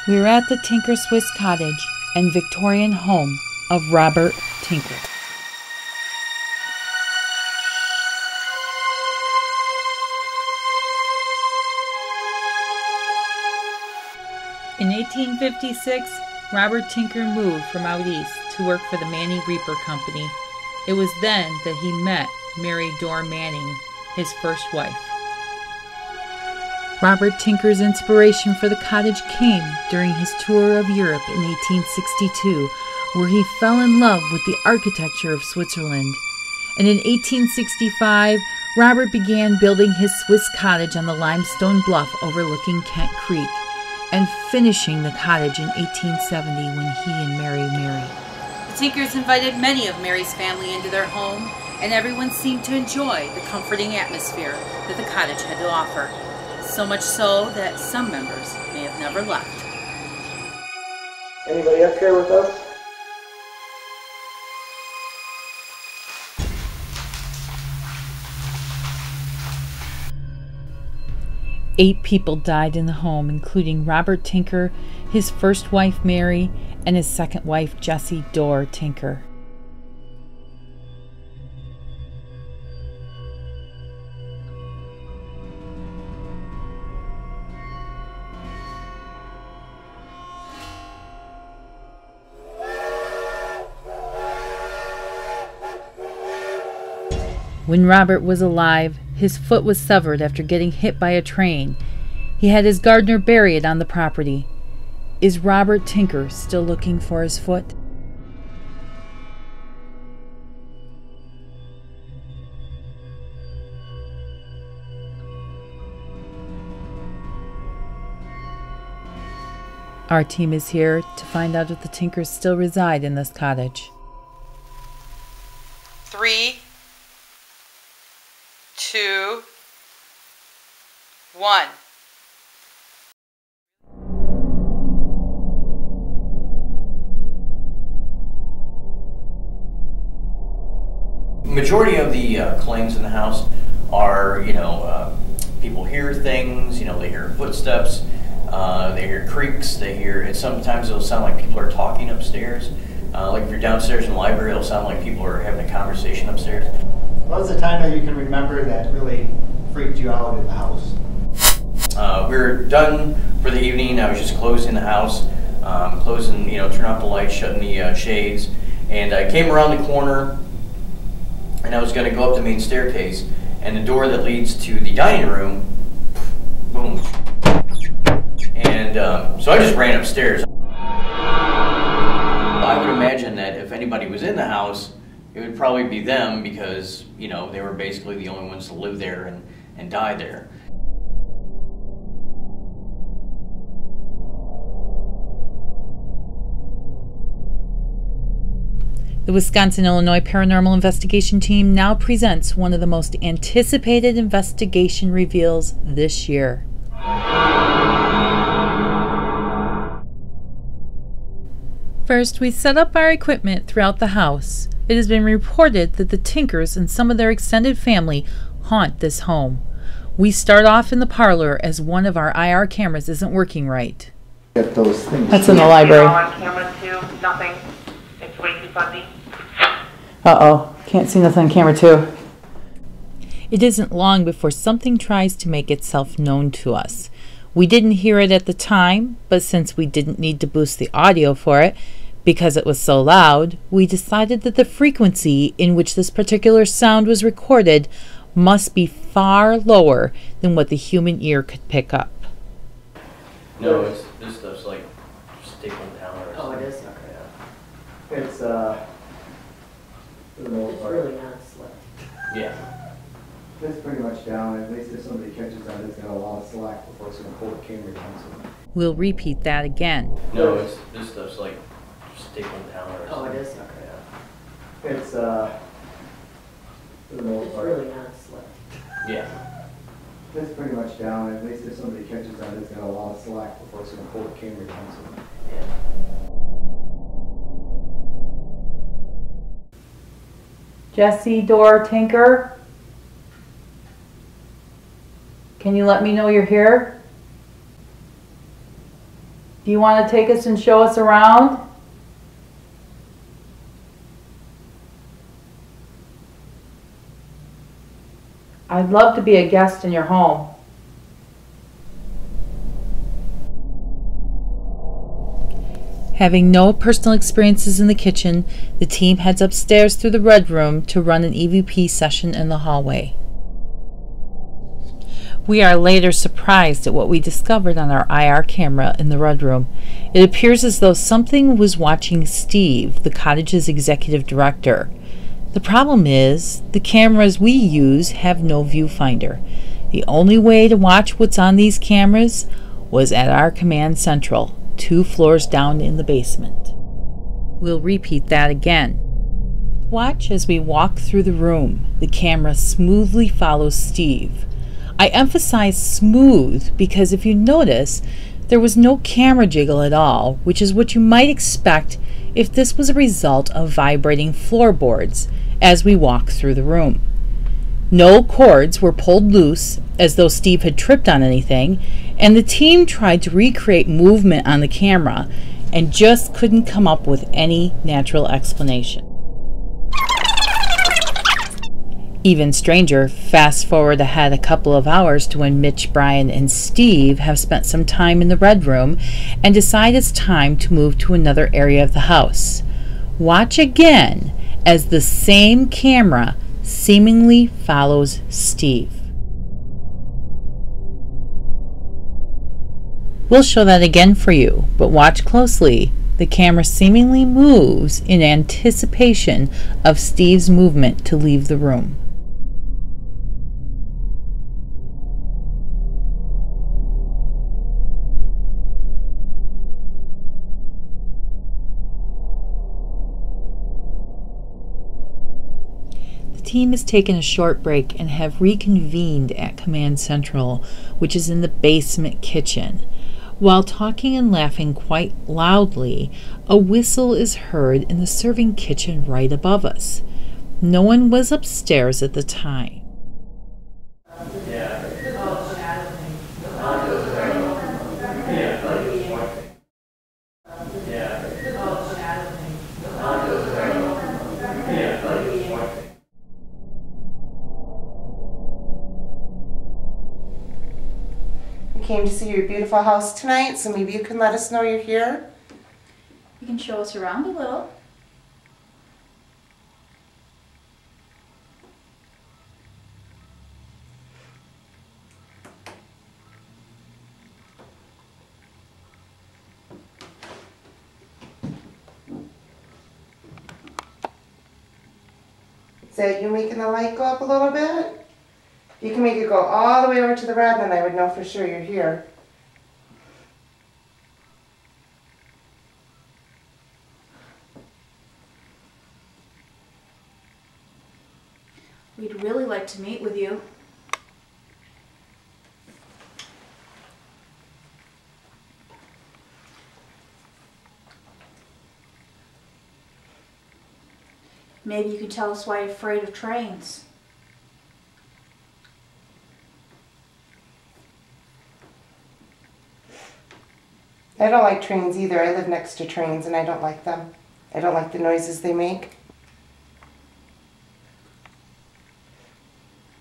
We're at the Tinker Swiss Cottage and Victorian home of Robert Tinker. In 1856, Robert Tinker moved from out east to work for the Manning Reaper Company. It was then that he met Mary Dorr Manning, his first wife. Robert Tinker's inspiration for the cottage came during his tour of Europe in 1862, where he fell in love with the architecture of Switzerland. And in 1865, Robert began building his Swiss cottage on the limestone bluff overlooking Kent Creek, and finishing the cottage in 1870 when he and Mary married. The Tinkers invited many of Mary's family into their home, and everyone seemed to enjoy the comforting atmosphere that the cottage had to offer. So much so that some members may have never left. Anybody up here with us? Eight people died in the home, including Robert Tinker, his first wife Mary, and his second wife Jessie Dorr Tinker. When Robert was alive, his foot was severed after getting hit by a train. He had his gardener bury it on the property. Is Robert Tinker still looking for his foot? Our team is here to find out if the Tinkers still reside in this cottage. 3, 2, 1. Majority of the claims in the house are, people hear things, they hear footsteps, they hear creaks, sometimes it'll sound like people are talking upstairs. Like if you're downstairs in the library, it'll sound like people are having a conversation upstairs. What was the time that you can remember that really freaked you out in the house? We were done for the evening. I was just closing the house, closing, turning off the lights, shutting the shades, and I came around the corner and I was going to go up the main staircase, and the door that leads to the dining room, boom. And so I just ran upstairs. I would imagine that if anybody was in the house, it would probably be them because, they were basically the only ones to live there and die there. The Wisconsin-Illinois Paranormal Investigation Team now presents one of the most anticipated investigation reveals this year. First, we set up our equipment throughout the house. It has been reported that the Tinkers and some of their extended family haunt this home. We start off in the parlor as one of our IR cameras isn't working right. Get those things. That's in the library. On camera 2, nothing. It's way too fuzzy. Uh-oh, can't see nothing on camera 2. It isn't long before something tries to make itself known to us. We didn't hear it at the time, but since we didn't need to boost the audio for it, because it was so loud, we decided that the frequency in which this particular sound was recorded must be far lower than what the human ear could pick up. No, this stuff's like stapled down or something. Oh, it is? Okay. Yeah. It's, for the most part. It's really not slick. Yeah. It's pretty much down. At least if somebody catches on, it's going to allow slack before it's going to pull the camera down. So. We'll repeat that again. No, this stuff's like stapled down or something. Oh, it is? Okay. Yeah. It's, for the most It's part. really not slick. Yeah. It's pretty much down. At least if somebody catches on, it's going to allow slack before it's going to pull the camera down. So. Yeah. Jessie Dorr Tinker? Can you let me know you're here? Do you want to take us and show us around? I'd love to be a guest in your home. Having no personal experiences in the kitchen, the team heads upstairs through the red room to run an EVP session in the hallway. We are later surprised at what we discovered on our IR camera in the red room. It appears as though something was watching Steve, the cottage's executive director. The problem is, the cameras we use have no viewfinder. The only way to watch what's on these cameras was at our command central, 2 floors down in the basement. We'll repeat that again. Watch as we walk through the room. The camera smoothly follows Steve. I emphasize smooth because if you notice, there was no camera jiggle at all, which is what you might expect if this was a result of vibrating floorboards as we walk through the room. No cords were pulled loose as though Steve had tripped on anything, and the team tried to recreate movement on the camera and just couldn't come up with any natural explanation. Even stranger, fast forward ahead a couple of hours to when Mitch, Brian, and Steve have spent some time in the red room and decide it's time to move to another area of the house. Watch again as the same camera seemingly follows Steve. We'll show that again for you, but watch closely. The camera seemingly moves in anticipation of Steve's movement to leave the room. The team has taken a short break and have reconvened at Command Central, which is in the basement kitchen. While talking and laughing quite loudly, a whistle is heard in the serving kitchen right above us. No one was upstairs at the time. Came to see your beautiful house tonight, so maybe you can let us know you're here. You can show us around a little. Is that you making the light go up a little bit? You can make it go all the way over to the red, and I would know for sure you're here. We'd really like to meet with you. Maybe you can tell us why you're afraid of trains. I don't like trains either. I live next to trains and I don't like them. I don't like the noises they make.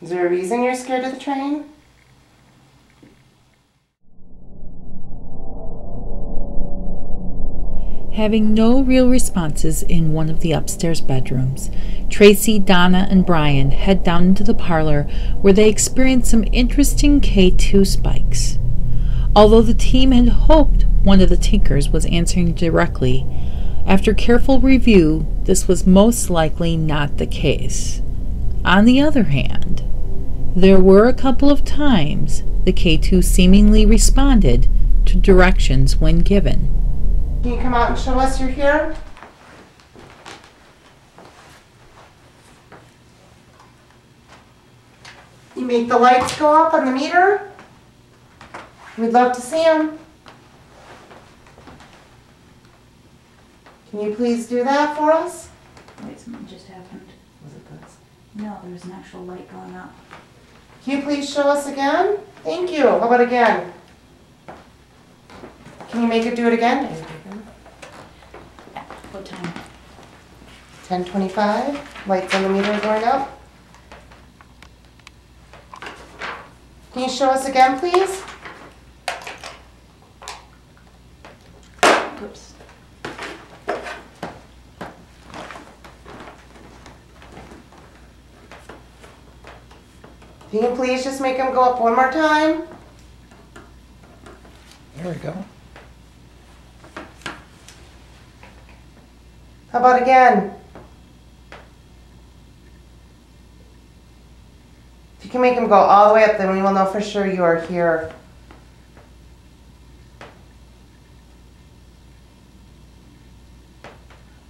Is there a reason you're scared of the train? Having no real responses in one of the upstairs bedrooms, Tracy, Donna, and Brian head down into the parlor where they experience some interesting K2 spikes. Although the team had hoped one of the Tinkers was answering directly, after careful review, this was most likely not the case. On the other hand, there were a couple of times the K2 seemingly responded to directions when given. Can you come out and show us you're here? You make the lights go up on the meter? We'd love to see them. Can you please do that for us? Wait, something just happened. Was it this? No, there was an actual light going up. Can you please show us again? Thank you. How about again? Can you make it do it again? What time? 10:25. Lights on the meter are going up. Can you show us again, please? Oops. If you can please just make them go up one more time. There we go. How about again? If you can make them go all the way up, then we will know for sure you are here.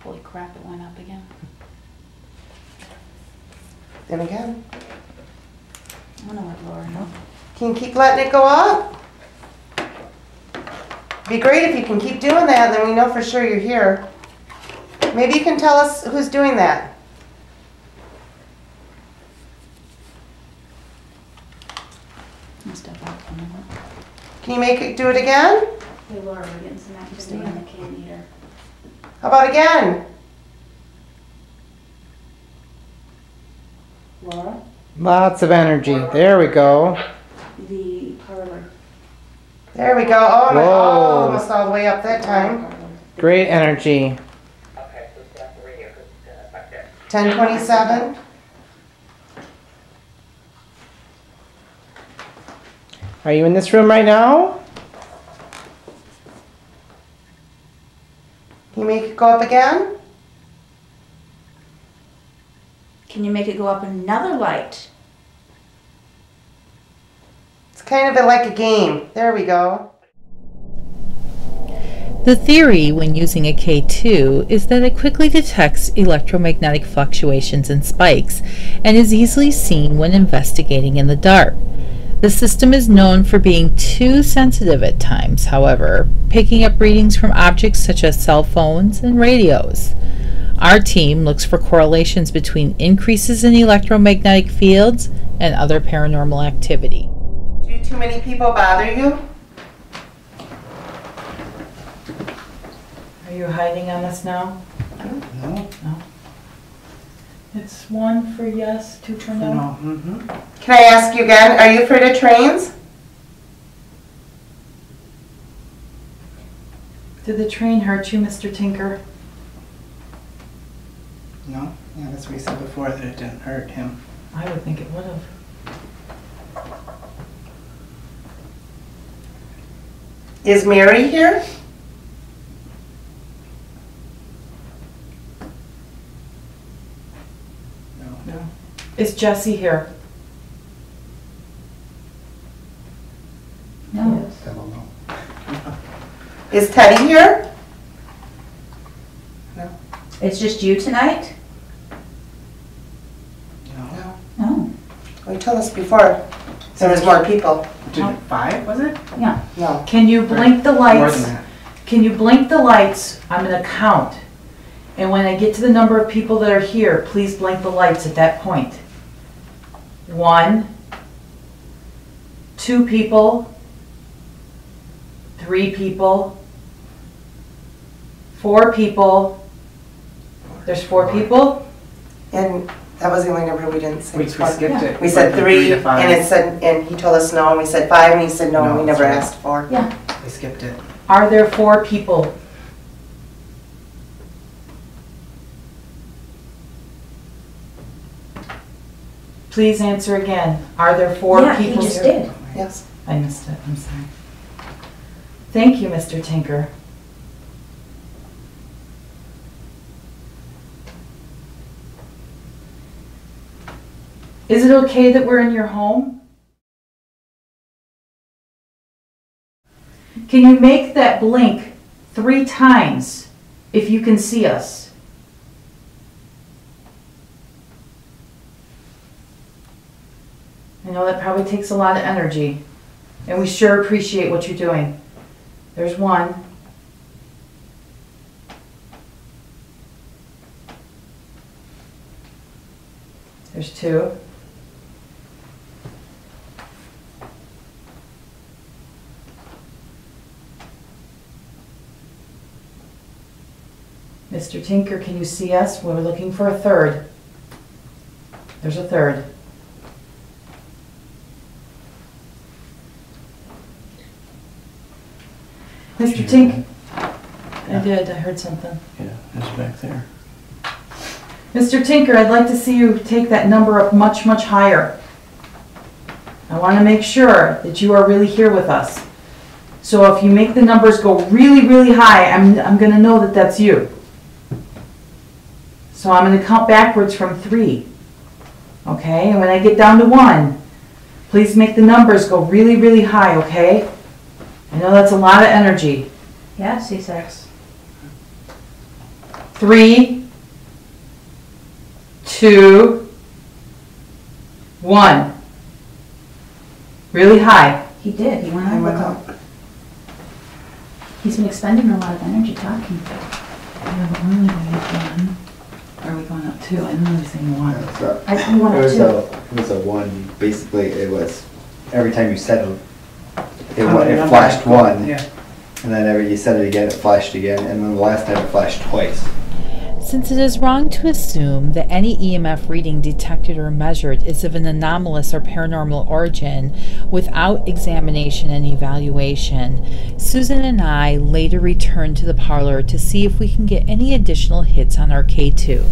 Holy crap, it went up again. Then again. I don't know what Laura knows. Can you keep letting it go up? Be great if you can keep doing that, then we know for sure you're here. Maybe you can tell us who's doing that. I'll step out for a minute. Can you make it do it again? Hey Laura, we're getting some activity on the can meter. How about again? Laura? Lots of energy. There we go. The parlor. There we go. Oh, my, Whoa. almost all the way up that time. Great energy. 10:27. Are you in this room right now? Can you make it go up again? Can you make it go up another light? It's kind of like a game. There we go. The theory when using a K2 is that it quickly detects electromagnetic fluctuations and spikes and is easily seen when investigating in the dark. The system is known for being too sensitive at times, however, picking up readings from objects such as cell phones and radios. Our team looks for correlations between increases in electromagnetic fields and other paranormal activity. Do too many people bother you? Are you hiding on us now? No. No. It's 1 for yes, 2 for no. No. Mm-hmm. Can I ask you again? Are you afraid of trains? Did the train hurt you, Mr. Tinker? No. Yeah, that's what he said before, that it didn't hurt him. I would think it would have. Is Mary here? No. No. Is Jessie here? No. I don't know. Is Teddy here? It's just you tonight? No. No. Well, you told us before there was more people. Did 5, was it? Yeah. No. Can you blink the More lights? than that. Can you blink the lights? I'm going to count. And when I get to the number of people that are here, please blink the lights at that point. 1, 2 people, 3 people, 4 people. There's 4 people? And that was the only number we didn't say. We skipped it. We said went from 3, to 5. and it said, and he told us no, and we said 5, and he said no, and we No, never that's right. asked 4. Yeah. We skipped it. Are there 4 people? Please answer again. Are there 4 Yeah, people he just here? did. Yes. I missed it. I'm sorry. Thank you, Mr. Tinker. Is it okay that we're in your home? Can you make that blink 3 times if you can see us? I know that probably takes a lot of energy, and we sure appreciate what you're doing. There's 1. There's 2. Mr. Tinker, can you see us? We're looking for a third. There's a third. Mr. Tinker. I did, I heard something. Yeah, it's back there. Mr. Tinker, I'd like to see you take that number up much, much higher. I want to make sure that you are really here with us. So if you make the numbers go really, really high, I'm going to know that that's you. So I'm going to count backwards from 3. Okay? And when I get down to 1, please make the numbers go really, really high, okay? I know that's a lot of energy. Yeah, C6. 3, 2, 1. Really high. He did. He went I up. went up. He's been expending a lot of energy talking. Yeah, but we're only going up 1. Are we going up 2? I don't know saying 1. He went up 2. It was a 1. Basically, it was every time you said it, it Number. flashed 1. Yeah. And then you said it again, it flashed again. And then the last time it flashed twice. Since it is wrong to assume that any EMF reading detected or measured is of an anomalous or paranormal origin without examination and evaluation, Susan and I later returned to the parlor to see if we can get any additional hits on our K2.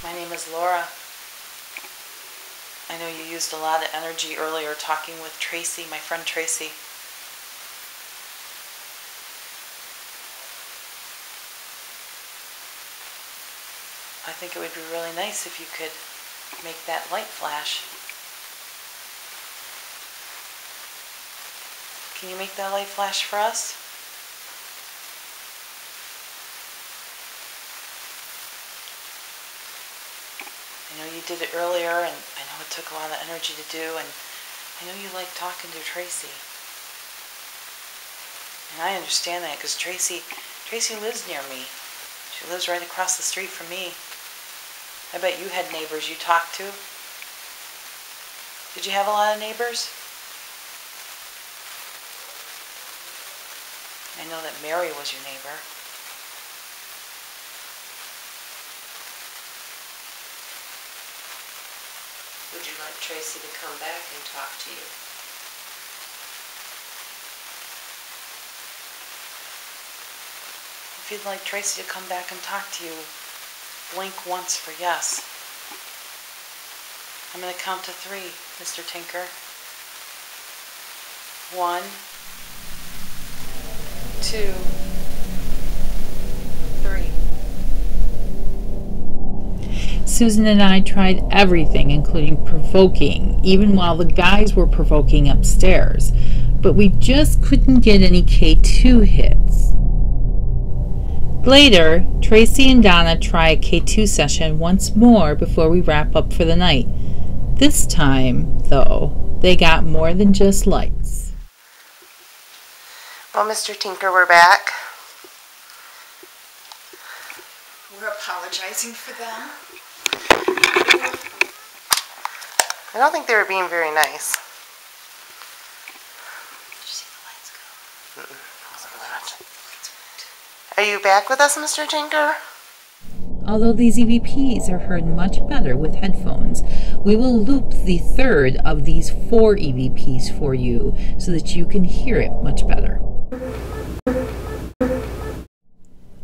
My name is Laura. I know you used a lot of energy earlier talking with Tracy, my friend Tracy. I think it would be really nice if you could make that light flash. Can you make that light flash for us? I know you did it earlier, and I know it took a lot of energy to do, and I know you like talking to Tracy. And I understand that because Tracy lives near me. She lives right across the street from me. I bet you had neighbors you talked to. Did you have a lot of neighbors? I know that Mary was your neighbor. Would you like Tracy to come back and talk to you? If you'd like Tracy to come back and talk to you, blink once for yes. I'm going to count to 3, Mr. Tinker. 1, 2, 3. Susan and I tried everything, including provoking, even while the guys were provoking upstairs, but we just couldn't get any K2 hits. Later, Tracy and Donna try a K2 session once more before we wrap up for the night. This time, though, they got more than just lights. Well, Mr. Tinker, we're back. We're apologizing for them. I don't think they were being very nice. Did you see the lights go? Wasn't really much. Are you back with us, Mr. Tinker? Although these EVPs are heard much better with headphones, we will loop the third of these 4 EVPs for you so that you can hear it much better.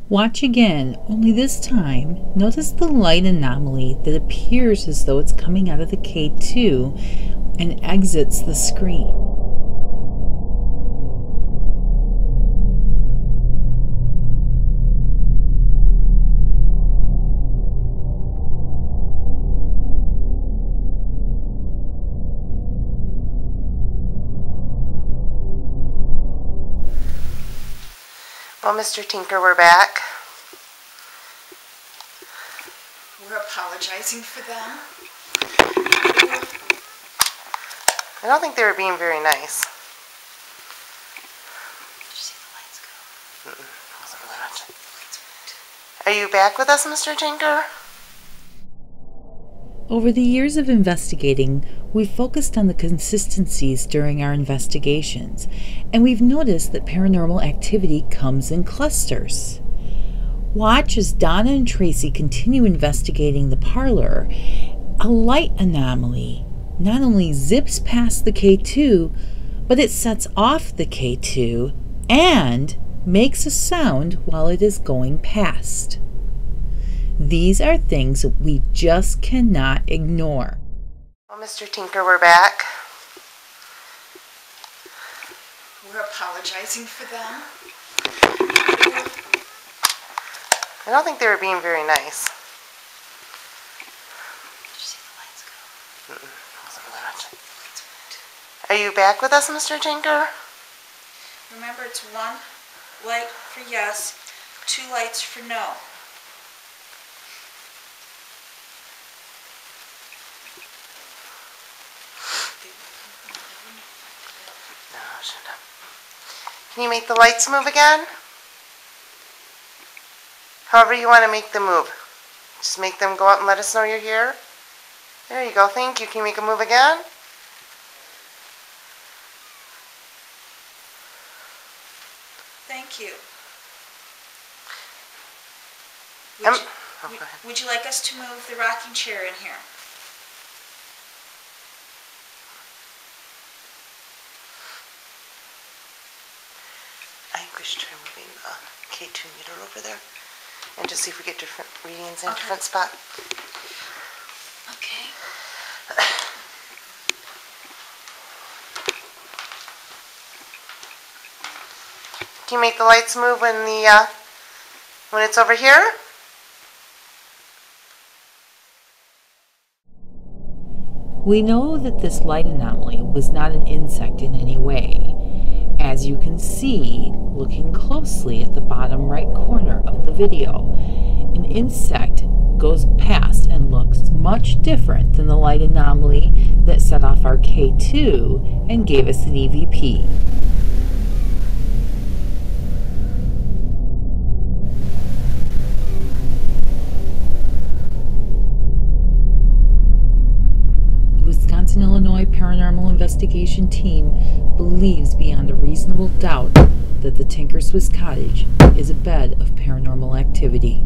Watch again, only this time, notice the light anomaly that appears as though it's coming out of the K2 and exits the screen. Well, Mr. Tinker, we're back. We're apologizing for them. I don't think they were being very nice. Did you see the lights go? Wasn't really much. Are you back with us, Mr. Tinker? Over the years of investigating, we've focused on the consistencies during our investigations, and we've noticed that paranormal activity comes in clusters. Watch as Donna and Tracy continue investigating the parlor. A light anomaly not only zips past the K2, but it sets off the K2 and makes a sound while it is going past. These are things that we just cannot ignore. Well, Mr. Tinker, we're back. We're apologizing for them. I don't think they were being very nice. Did you see the lights go? Are you back with us, Mr. Tinker? Remember, it's 1 light for yes, 2 lights for no. No, I shouldn't have. Can you make the lights move again? However you want to make them move. Just make them go out and let us know you're here. There you go. Thank you. Can you make them move again? Thank you. Oh, Would, go ahead. would you like us to move the rocking chair in here? I think we should try moving the K2 meter over there and just see if we get different readings in a different spot. Okay. Can you make the lights move when it's over here? We know that this light anomaly was not an insect in any way. As you can see, looking closely at the bottom right corner of the video, an insect goes past and looks much different than the light anomaly that set off our K2 and gave us an EVP. Illinois Paranormal Investigation Team believes beyond a reasonable doubt that the Tinker Swiss Cottage is a bed of paranormal activity.